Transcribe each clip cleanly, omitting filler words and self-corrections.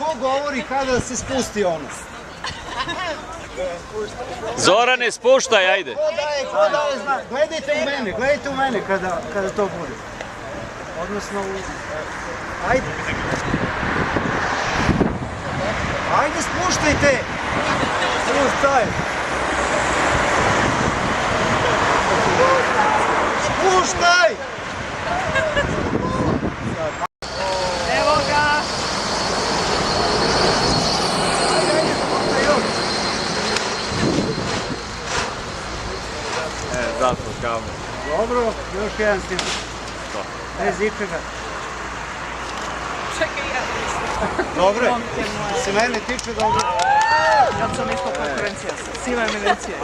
ko govori kada se spusti ono? Zorane, spuštaj, ajde. Ko daje znak? Gledajte u mene kada to bude. Odnosno, ajde. Ajde, spuštajte! Spuštaj! Spuštaj! Evo ga! Zato kao. Dobro, još jedan snimak. Bez ičega. Čekaj, ja mislim. Dobre, se mene tiče dobro. Kad sam isto konkurencija, siva eminencija.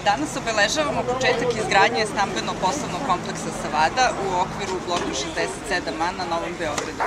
Danas obeležavamo početak izgradnje stambeno-poslovnog kompleksa Savada u okviru bloka 67A na Novom Beogradu.